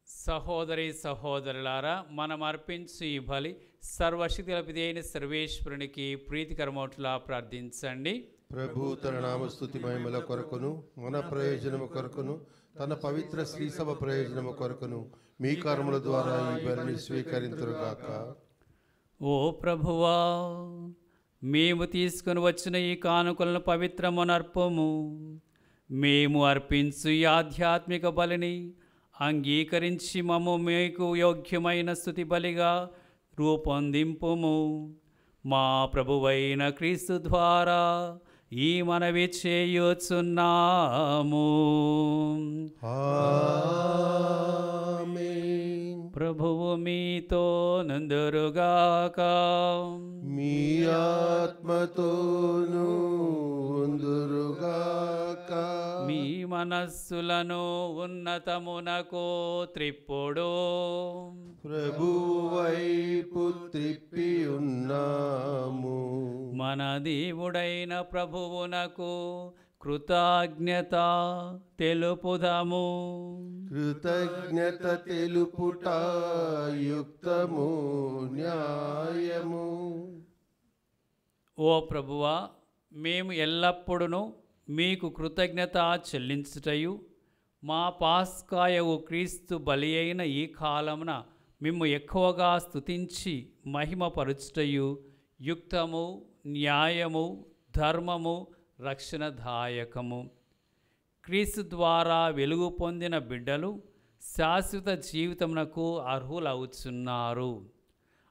సహోదరి సహోదరులారా, మనం అర్పించి ఈ బలి సర్వశక్తి పితి అయిన సర్వేశ్వరునికి ప్రీతికరమౌట్లా ప్రార్థించండి. ప్రభు తన నామస్తుతి మహిమల కొరకును మన ప్రయోజనము కొరకును తన పవిత్ర శ్రీసభ ప్రయోజనము కొరకును మీ కర్మల ద్వారా ఈ బలిని స్వీకరింతురుగాక. ఓ ప్రభువా, మేము తీసుకుని వచ్చిన ఈ కానుకలను పవిత్రమునర్పము. మేము అర్పించు ఈ ఆధ్యాత్మిక బలిని అంగీకరించి మమ్ము మీకు యోగ్యమైన స్తుతి బలిగా రూపొందింపుము. మా ప్రభువైన క్రీస్తు ద్వారా ఈ మనవి చేయుచున్నాము. ఆమేన్. ప్రభువు మీతో నందురుగాక. మీ ఆత్మతోనూ ఉందురుగాక. మీ మనస్సులను ఉన్నతమునకు త్రిప్పుడు. ప్రభు వైపు త్రిప్పి ఉన్నాము. మన దేవుడైన ప్రభువునకు కృతజ్ఞత తెలుపుదము. కృతజ్ఞత తెలుపుట యుక్తము న్యాయము. ఓ ప్రభువా, మేము ఎల్లప్పుడూ మీకు కృతజ్ఞత చెల్లించుటయు మా పాస్కాయవు క్రీస్తు బలి అయిన ఈ కాలమున మిమ్ము ఎక్కువగా స్తుతించి మహిమపరుచుటయు యుక్తము న్యాయము ధర్మము రక్షణదాయకము. క్రీస్తు ద్వారా వెలుగు పొందిన బిడ్డలు శాశ్వత జీవితమునకు అర్హులవుచున్నారు.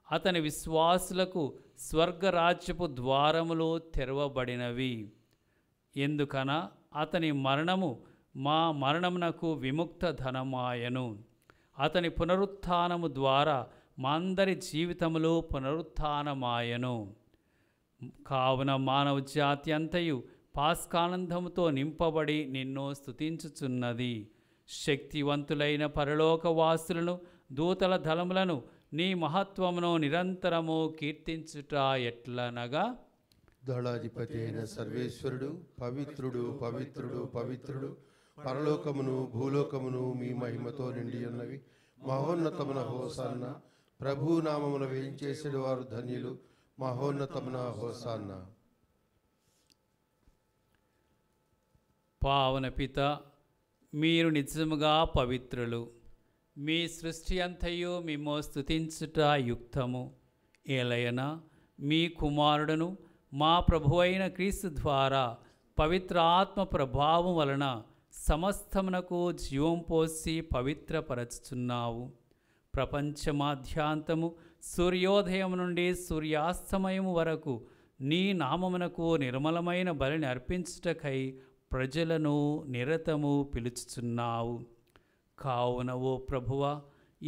అతని విశ్వాసులకు స్వర్గరాజ్యపు ద్వారములు తెరవబడినవి. ఎందుకన అతని మరణము మా మరణమునకు విముక్త ధనమాయను. అతని పునరుత్థానము ద్వారా మా అందరి జీవితములు పునరుత్థానమాయను. కావున మానవ జాతి అంతయు పాస్కానందముతో నింపబడి నిన్ను స్తుతించుచున్నది. శక్తివంతులైన పరలోకవాసులను దూతల దళములను నీ మహత్వమును నిరంతరము కీర్తించుట ఎట్లనగా, దళాధిపతి అయిన సర్వేశ్వరుడు పవిత్రుడు పవిత్రుడు పవిత్రుడు, పరలోకమును భూలోకమును మీ మహిమతో నిండి ఉన్నవి. మహోన్నతమున హోసాన్న. ప్రభు నామమున వేయించేసేడు వారు ధన్యులు. మహోన్నతమున హోసాన్న. పావన పిత, మీరు నిజముగా పవిత్రులు. మీ సృష్టి అంతయు మిమ్ము స్తుతించుట యుక్తము. ఏలయన మీ కుమారుడును మా ప్రభువైన క్రీస్తు ద్వారా పవిత్ర ఆత్మ ప్రభావం వలన సమస్తమునకు జీవం పోసి పవిత్రపరచుచున్నావు. ప్రపంచమాధ్యాంతము సూర్యోదయం నుండి సూర్యాస్తమయము వరకు నీ నామమునకు నిర్మలమైన బలిని అర్పించుటకై ప్రజలను నిరతము పిలుచుచున్నావు. కావున ఓ ప్రభువా,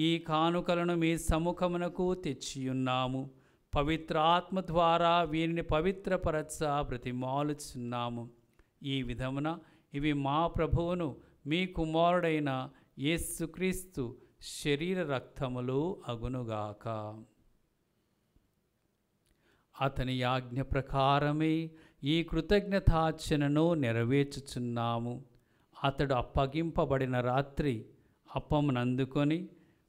ఈ కానుకలను మీ సముఖమునకు తెచ్చియున్నాము. పవిత్ర ఆత్మ ద్వారా వీరిని పవిత్రపరచ బ్రతిమాలుచున్నాము. ఈ విధమున ఇవి మా ప్రభువును మీ కుమారుడైన యేసుక్రీస్తు శరీర రక్తములు అగునుగాక. అతని ఆజ్ఞ ప్రకారమే ఈ కృతజ్ఞతార్చనను నెరవేర్చుచున్నాము. అతడు అప్పగింపబడిన రాత్రి అప్పమునందుకొని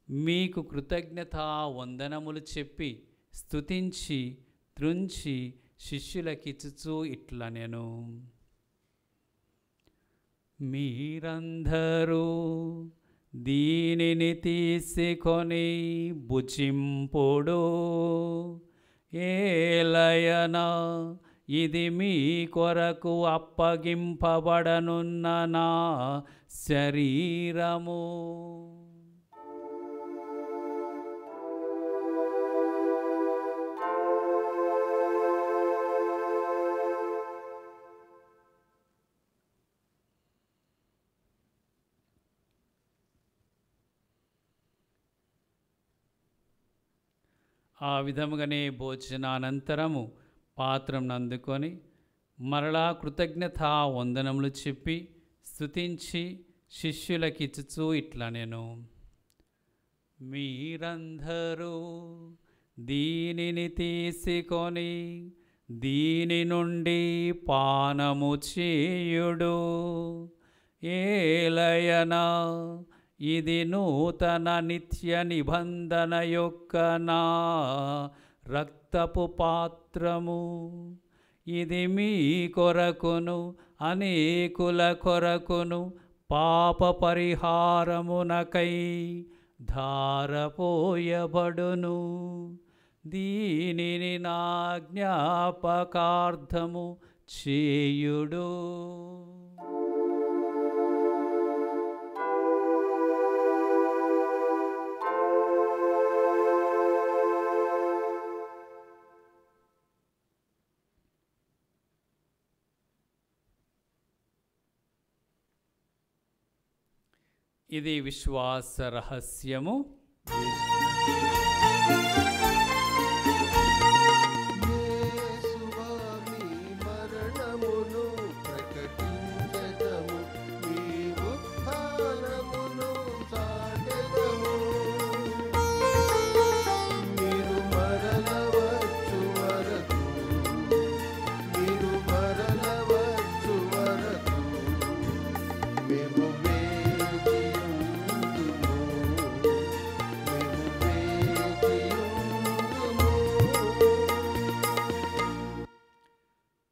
మీకు కృతజ్ఞతా వందనములు చెప్పి స్తుతించి త్రుంచి శిష్యులకిచ్చుచూ ఇట్లనెను, మీరందరూ దీనిని తీసుకొని భుజింపుడు. ఏలయన ఇది మీ కొరకు అప్పగింపబడనున్న నా శరీరము. ఆ విధముగానే భోజనానంతరము పాత్రను అందుకొని మరలా కృతజ్ఞతా వందనములు చెప్పి స్తుతించి శిష్యులకిచ్చుచూ ఇట్లా నేను మీరందరూ దీనిని తీసుకొని దీని నుండి పానము చేయుడు. ఏలయనా ఇది నూతన నిత్య నిబంధన యొక్క నా రక్తపు పాత్రము. ఇది మీ కొరకును అనేకుల కొరకును పాప పరిహారమునకై ధారపోయబడును. దీనిని నా జ్ఞాపకార్థము చేయుడు. ఇది విశ్వాస రహస్యము.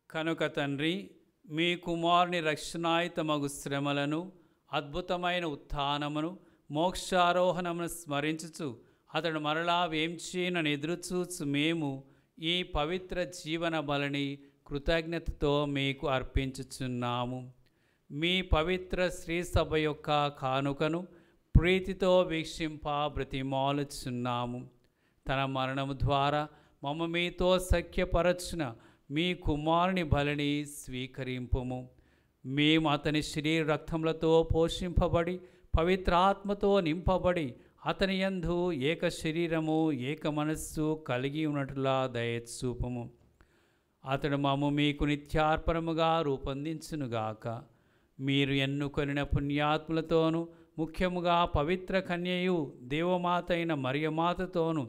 కనుక తండ్రి, మీ కుమారుని రక్షణాయుతమగు శ్రమలను, అద్భుతమైన ఉత్థానమును, మోక్షారోహణమును స్మరించుచు అతడు మరలా వేంచేనని ఎదురుచూచు మేము ఈ పవిత్ర జీవన బలిని కృతజ్ఞతతో మీకు అర్పించుచున్నాము. మీ పవిత్ర శ్రీసభ యొక్క కానుకను ప్రీతితో వీక్షింప బ్రతిమాలుచున్నాము. తన మరణము ద్వారా మమ్మ మీతో సఖ్యపరచున మీ కుమారుని బలిని స్వీకరింపుము. మేము అతని శరీర రక్తములతో పోషింపబడి పవిత్రాత్మతో నింపబడి అతని యందు ఏక శరీరము ఏక మనస్సు కలిగి ఉన్నట్లా దయచూపము. అతడు మమ్ము మీకు నిత్యార్పణముగా రూపొందించునుగాక. మీరు ఎన్నుకొనిన పుణ్యాత్ములతోనూ ముఖ్యముగా పవిత్ర కన్యయు దేవమాత అయిన మరియమాతతోనూ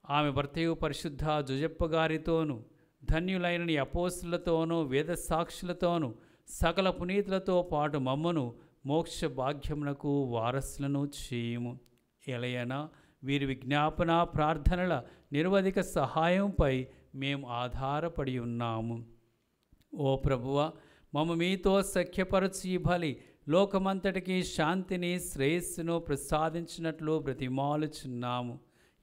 ఆమె భర్తయు పరిశుద్ధ జుజప్ప గారితోనూ ధన్యులైన నీ అపోస్తులతోనూ వేద సాక్షులతోనూ సకల పునీతులతో పాటు మమ్మను మోక్ష భాగ్యమునకు వారసులను చేయుము. ఎలయనా వీరి విజ్ఞాపన ప్రార్థనల నిరవధిక సహాయంపై మేము ఆధారపడి ఉన్నాము. ఓ ప్రభువ, మమ్మ మీతో సఖ్యపరచి ఈ బలి లోకమంతటికి శాంతిని శ్రేయస్సును ప్రసాదించినట్లు బ్రతిమాలుచున్నాము.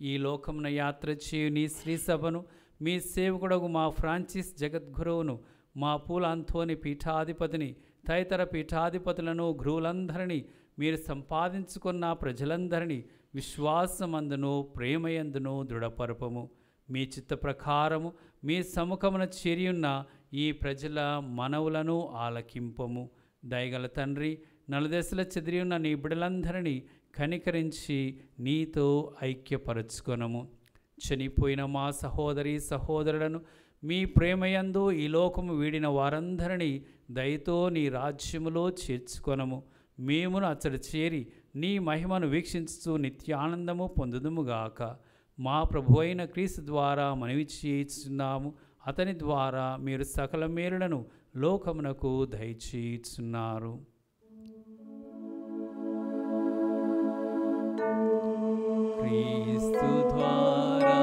ఈ లోకమున యాత్ర చేయు నీ శ్రీసభను, మీ సేవకుడగు మా ఫ్రాన్సిస్ జగద్గురువును, మా పూల అంతోని పీఠాధిపతిని, తదితర పీఠాధిపతులను, గురువులందరినీ, మీరు సంపాదించుకున్న ప్రజలందరినీ విశ్వాసమందును ప్రేమయందును దృఢపరపము. మీ చిత్త ప్రకారము మీ సముఖమున చేరియున్న ఈ ప్రజల మనవులను ఆలకింపము. దయగల తండ్రి, నలుదశల చెదిరియున్న నీ బిడలందరినీ కనికరించి నీతో ఐక్యపరచుకొనము. చనిపోయిన మా సహోదరి సహోదరులను మీ ప్రేమయందు ఈ లోకము వీడిన వారందరినీ దయతో నీ రాజ్యములో చేర్చుకొనము. మేమును అచ్చడి చేరి నీ మహిమను వీక్షించుతూ నిత్యానందము పొందుదుముగాక. మా ప్రభు అయిన క్రీస్తు ద్వారా మనవి చేయుచున్నాము. అతని ద్వారా మీరు సకల మేలులను లోకమునకు దయచేయుచున్నారు. క్రీస్తు ద్వారా,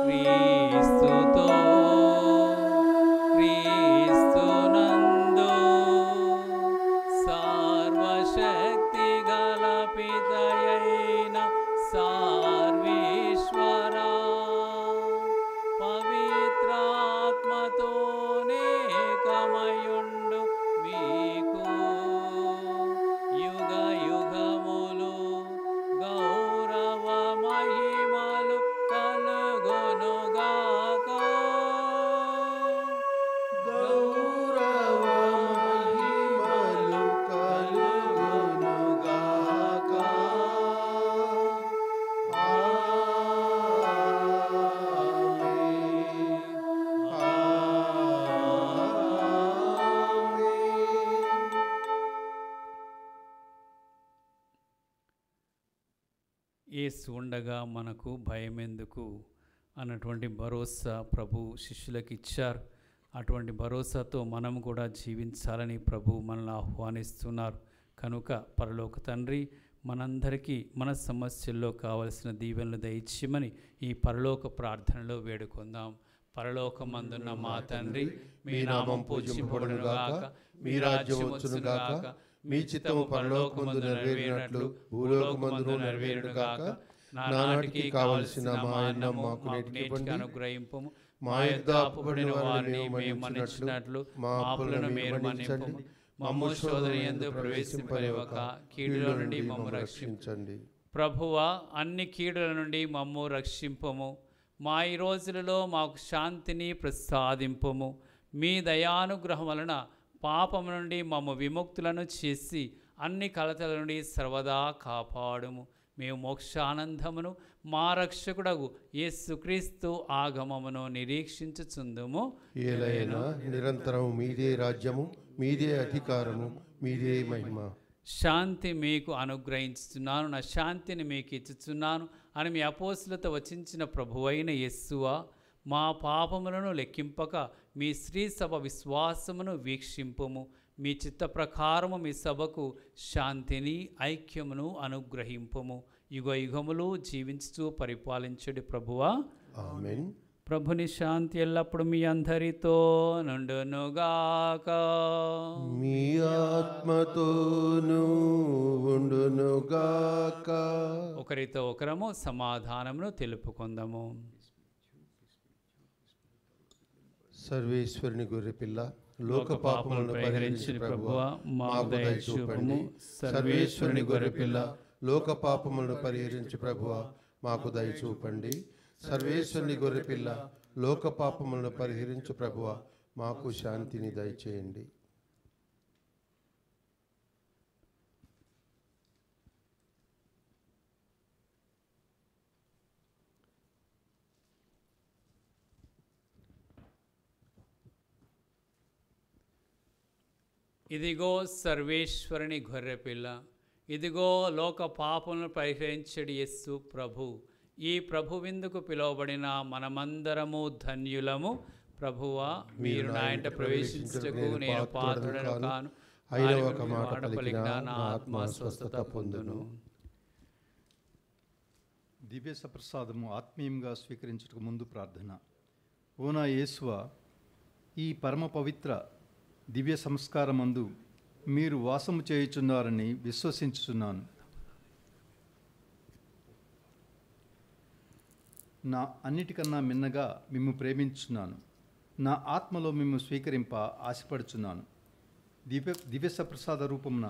క్రీస్తుతో, క్రీస్తునందు సర్వశక్తి గల పితయైన సర్వేశ్వరా, పవిత్రాత్మతోనే కమయుండు మీకు యుగ యుగములు గౌరవ మహిమలు కలుగునుగాక. గౌరవ మహిమలు కలుగునుగాక. ఆమేన్. యేసు ఉండగా మనకు భయం ఎందుకు అన్నటువంటి భరోసా ప్రభు శిష్యులకు ఇచ్చారు. అటువంటి భరోసాతో మనం కూడా జీవించాలని ప్రభు మనల్ని ఆహ్వానిస్తున్నారు. కనుక పరలోక తండ్రి మనందరికీ మన సమస్యల్లో కావలసిన దీవెనలు దయచేయమని ఈ పరలోక ప్రార్థనలో వేడుకుందాం. పరలోకమందున్న మా తండ్రి, మీ నామం పూజింపబడునుగాక, మీ రాజ్యం వచ్చునుగాక, మీ చిత్తము పరలోకమందు నెరవేరినట్లు భూలోకమందు నెరవేరునుగాక. నానాటికి కావలసిన మా అన్నం మాకు నేటికి అనుగ్రహింపుము. మా యొద్ద అప్పుబడిన వారిని మేము మన్నించినట్లు మా అప్పులను మీరు మన్నింపుము. మమ్ము శోధన యందు ప్రవేశింపనివ్వక కీడుల నుండి మమ్ము రక్షించండి. ప్రభువా, అన్ని కీడుల నుండి మమ్ము రక్షింపము. మా ఈ రోజులలో మాకు శాంతిని ప్రసాదింపము. మీ దయానుగ్రహం వలన పాపం నుండి మమ్ము విముక్తులను చేసి అన్ని కలతల నుండి సర్వదా కాపాడుము. మేము మోక్షానందమును మా రక్షకుడగు యేసుక్రీస్తు ఆగమమును నిరీక్షించుచుందుము. ఏలైనా నిరంతరం మీదే రాజ్యము, మీదే అధికారము, మీదే మహిమ. శాంతి మీకు అనుగ్రహించుతున్నాను, నా శాంతిని మీకు ఇచ్చుచున్నాను అని మీ అపోస్తులతో వచించిన ప్రభువైన యేసువా, మా పాపములను లెక్కింపక మీ శ్రీ సభ విశ్వాసమును వీక్షింపుము. మీ చిత్త ప్రకారము మీ సభకు శాంతిని ఐక్యమును అనుగ్రహింపుము. యుగ యుగములు జీవించుతూ పరిపాలించుడి ప్రభువా. ఆమేన్. ప్రభుని శాంతి ఎల్లప్పుడు మీ అందరితో నుండునుగాక. మీ ఆత్మతోనూ ఉండునుగాక. ఒకరితో ఒకరము సమాధానమును తెలుపుకుందాము. సర్వేశ్వరుని గొర్రెపిల్ల, లోక పాపములను పరిహరించిన ప్రభువా, మాకు దయ చూపండి. సర్వేశ్వరుని గొర్రెపిల్ల, లోక పాపములను పరిహరించు ప్రభువా, మాకు దయ చూపండి. సర్వేశ్వరుని గొర్రెపిల్ల, లోక పాపములను పరిహరించు ప్రభువా, మాకు శాంతిని దయచేయండి. ఇదిగో సర్వేశ్వరుని గొర్రెపిల్ల, ఇదిగో లోక పాపములను పరిహరించడి యేసు ప్రభు. ఈ ప్రభు విందుకు పిలువబడిన మనమందరము ధన్యులము. ప్రభువా, మీరు నా ఇంట ప్రవేశించుటకు నేను పాత్రుడను కాను, అయిన ఒక మాట పలికినా నా ఆత్మ స్వస్థత పొందును. దివ్య సప్రసాదము ఆత్మీయంగా స్వీకరించుటకు ముందు ప్రార్థన. ఓ నా యేసువా, ఈ పరమ పవిత్ర దివ్య సంస్కారమందు మీరు వాసము చేయుచున్నారని విశ్వసించుచున్నాను. నా అన్నిటికన్నా మిన్నగా మిమ్ము ప్రేమించున్నాను. నా ఆత్మలో మిమ్ము స్వీకరింప ఆశపడుచున్నాను. దివ్య సప్రసాద రూపమున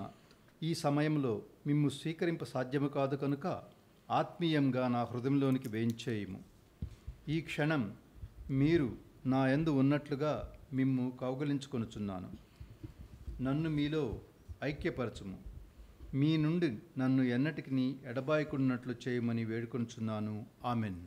ఈ సమయంలో మిమ్ము స్వీకరింప సాధ్యము కాదు కనుక ఆత్మీయంగా నా హృదయంలోనికి వేయించేయము. ఈ క్షణం మీరు నా యందు ఉన్నట్లుగా మిమ్ము కౌగలించుకొనుచున్నాను. నన్ను మీలో ఐక్యపరచుము. మీ నుండి నన్ను ఎన్నటికి ఎడబాయకున్నట్లు చేయమని వేడుకొనుచున్నాను. ఆమెన్.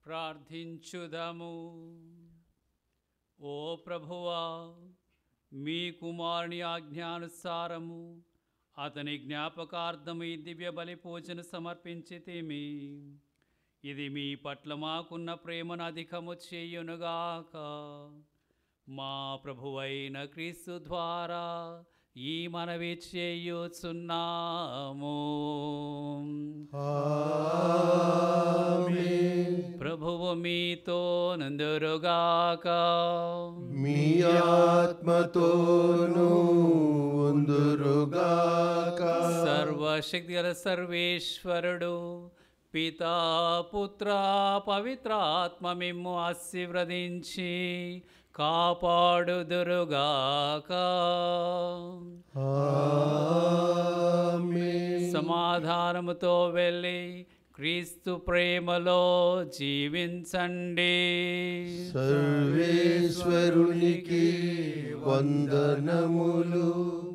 ప్రార్థించుదము. ఓ ప్రభువా, మీ కుమారుని ఆజ్ఞానుసారము అతని జ్ఞాపకార్థము ఈ దివ్య బలి పూజను సమర్పించితిమి. ఇది మీ పట్ల మాకున్న ప్రేమను అధికము చేయునుగాక. మా ప్రభువైన క్రీస్తు ద్వారా ఈ మనవి చేయుచున్నాము. ఆమేన్. ప్రభువు మీతో నందురుగాక. మీ ఆత్మతోనూ ఉందురుగాక. సర్వశక్తిగల సర్వేశ్వరుడు పితా పుత్ర పవిత్రాత్మ మిమ్ము ఆశీర్వదించి కాపాడుదురుగాక. ఆమేన్. సమాధానముతో వెళ్ళి క్రీస్తు ప్రేమలో జీవించండి. సర్వేశ్వరునికి వందనములు.